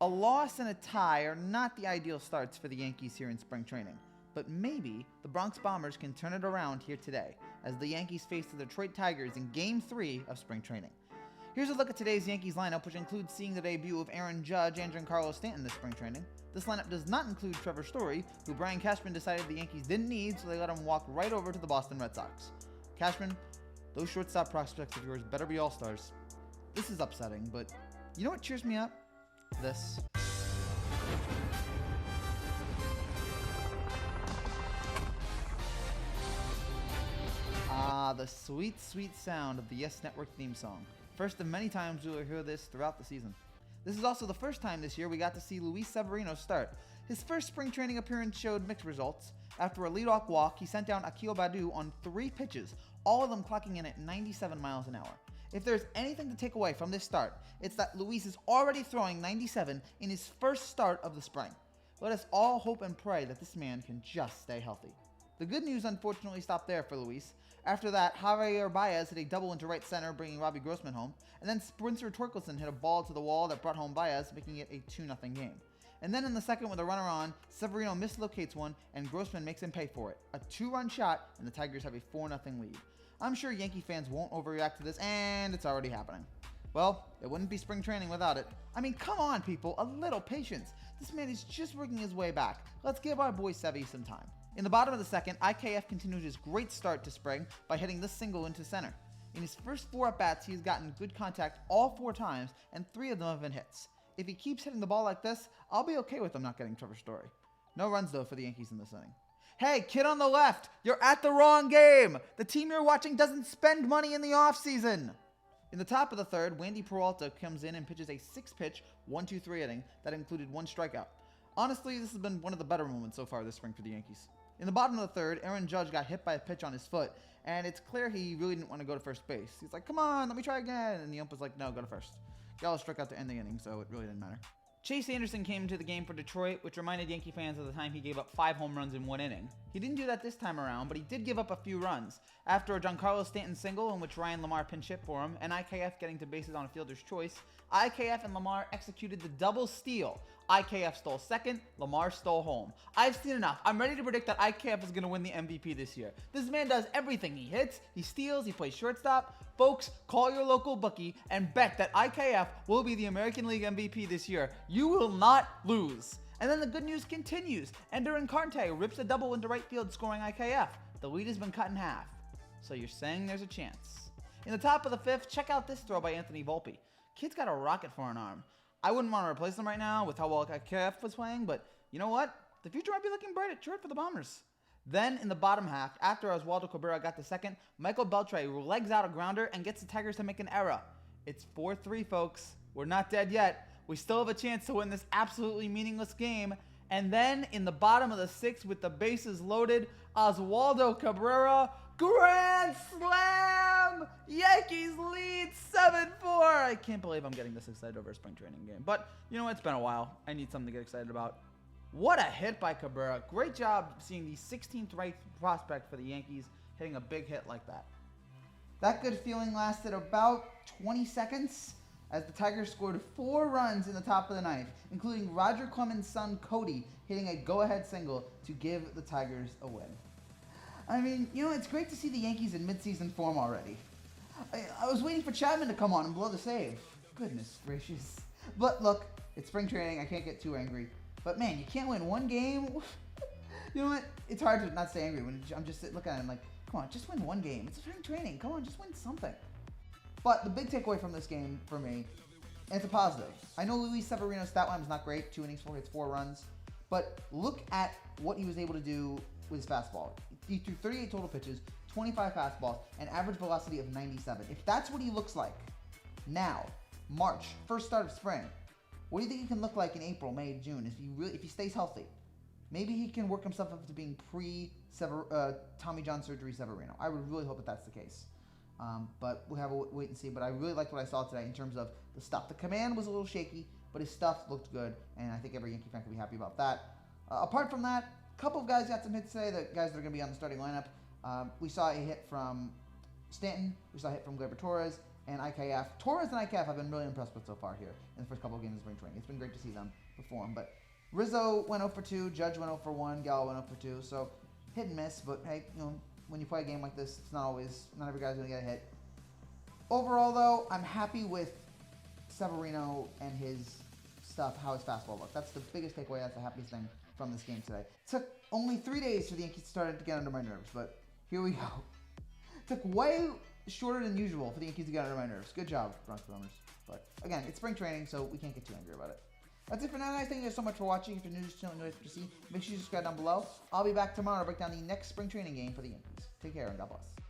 A loss and a tie are not the ideal starts for the Yankees here in spring training, but maybe the Bronx Bombers can turn it around here today as the Yankees face the Detroit Tigers in Game 3 of spring training. Here's a look at today's Yankees lineup, which includes seeing the debut of Aaron Judge and Giancarlo Stanton this spring training. This lineup does not include Trevor Story, who Brian Cashman decided the Yankees didn't need, so they let him walk right over to the Boston Red Sox. Cashman, those shortstop prospects of yours better be all-stars. This is upsetting, but you know what cheers me up? This. Ah, the sweet, sweet sound of the Yes Network theme song. First of many times we will hear this throughout the season. This is also the first time this year we got to see Luis Severino start. His first spring training appearance showed mixed results. After a leadoff walk, he sent down Akil Baddoo on 3 pitches, all of them clocking in at 97 miles an hour. If there's anything to take away from this start, it's that Luis is already throwing 97 in his first start of the spring. Let us all hope and pray that this man can just stay healthy. The good news unfortunately stopped there for Luis. After that, Javier Baez hit a double into right center, bringing Robbie Grossman home, and then Spencer Torkelson hit a ball to the wall that brought home Baez, making it a 2-0 game. And then in the second with a runner on, Severino mislocates one, and Grossman makes him pay for it. A 2-run shot, and the Tigers have a 4-0 lead. I'm sure Yankee fans won't overreact to this, and it's already happening. Well, it wouldn't be spring training without it. I mean, come on, people, a little patience. This man is just working his way back. Let's give our boy Sevy some time. In the bottom of the second, IKF continued his great start to spring by hitting this single into center. In his first 4 at-bats, he has gotten good contact all 4 times, and 3 of them have been hits. If he keeps hitting the ball like this, I'll be okay with him not getting Trevor Story. No runs, though, for the Yankees in this inning. Hey, kid on the left, you're at the wrong game. The team you're watching doesn't spend money in the offseason. In the top of the third, Wandy Peralta comes in and pitches a 6-pitch, 1-2-3 inning that included 1 strikeout. Honestly, this has been one of the better moments so far this spring for the Yankees. In the bottom of the third, Aaron Judge got hit by a pitch on his foot, and it's clear he really didn't want to go to first base. He's like, come on, let me try again. And the ump was like, no, go to first. Gallo struck out to end the inning, so it really didn't matter. Chase Anderson came into the game for Detroit, which reminded Yankee fans of the time he gave up 5 home runs in 1 inning. He didn't do that this time around, but he did give up a few runs. After a Giancarlo Stanton single in which Ryan Lamar pinch hit for him, and IKF getting to bases on a fielder's choice, IKF and Lamar executed the double steal. IKF stole second, Lamar stole home. I've seen enough. I'm ready to predict that IKF is going to win the MVP this year. This man does everything. He hits, he steals, he plays shortstop. Folks, call your local bookie and bet that IKF will be the American League MVP this year. You will not lose. And then the good news continues. Ender Encarte rips a double into right field, scoring IKF. The lead has been cut in half. So you're saying there's a chance. In the top of the 5th, check out this throw by Anthony Volpe. Kid's got a rocket for an arm. I wouldn't want to replace him right now with how well IKF was playing, but you know what? The future might be looking bright at short for the Bombers. Then, in the bottom half, after Oswaldo Cabrera got the second, Michael Beltre legs out a grounder and gets the Tigers to make an error. It's 4-3, folks. We're not dead yet. We still have a chance to win this absolutely meaningless game. And then, in the bottom of the 6th, with the bases loaded, Oswaldo Cabrera, grand slam! Yankees lead 7-4! I can't believe I'm getting this excited over a spring training game. But, you know what? It's been a while. I need something to get excited about. What a hit by Cabrera. Great job seeing the 16th ranked prospect for the Yankees hitting a big hit like that. That good feeling lasted about 20 seconds as the Tigers scored 4 runs in the top of the 9th, including Roger Clemens' son Cody hitting a go-ahead single to give the Tigers a win. I mean, you know, it's great to see the Yankees in midseason form already. I was waiting for Chapman to come on and blow the save. Goodness gracious. But look, it's spring training. I can't get too angry. But man, you can't win 1 game. You know what? It's hard to not stay angry when I'm just looking at him like, come on, just win 1 game. It's spring training. Come on, just win something. But the big takeaway from this game for me, and it's a positive. I know Luis Severino's stat line was not great. 2 innings, 4 hits, 4 runs. But look at what he was able to do with his fastball. He threw 38 total pitches, 25 fastballs, and average velocity of 97. If that's what he looks like now, March, first start of spring, what do you think he can look like in April, May, June if he stays healthy? Maybe he can work himself up to being pre-Tommy John surgery Severino. I would really hope that that's the case. But we'll have a wait and see. But I really liked what I saw today in terms of the stuff. The command was a little shaky, but his stuff looked good, and I think every Yankee fan can be happy about that. Apart from that, a couple of guys got some hits today, the guys that are going to be on the starting lineup. We saw a hit from Stanton. We saw a hit from Gleyber Torres. and IKF. Torres and IKF I've been really impressed with so far here in the first couple of games of spring training. It's been great to see them perform. But Rizzo went 0 for 2, Judge went 0 for 1, Gallo went 0 for 2. So hit and miss, but hey, when you play a game like this, it's not every guy's going to get a hit. Overall, though, I'm happy with Severino and his stuff, how his fastball looked. That's the biggest takeaway. That's the happiest thing from this game today. It took only 3 days for the Yankees to start to get under my nerves, but here we go. It took way shorter than usual for the Yankees to get under my nerves. Good job, Bronx Bombers. But again, it's spring training, so we can't get too angry about it. That's it for now, guys. Thank you guys so much for watching. If you're new to this channel and you'd like to see, make sure you subscribe down below. I'll be back tomorrow to break down the next spring training game for the Yankees. Take care and God bless.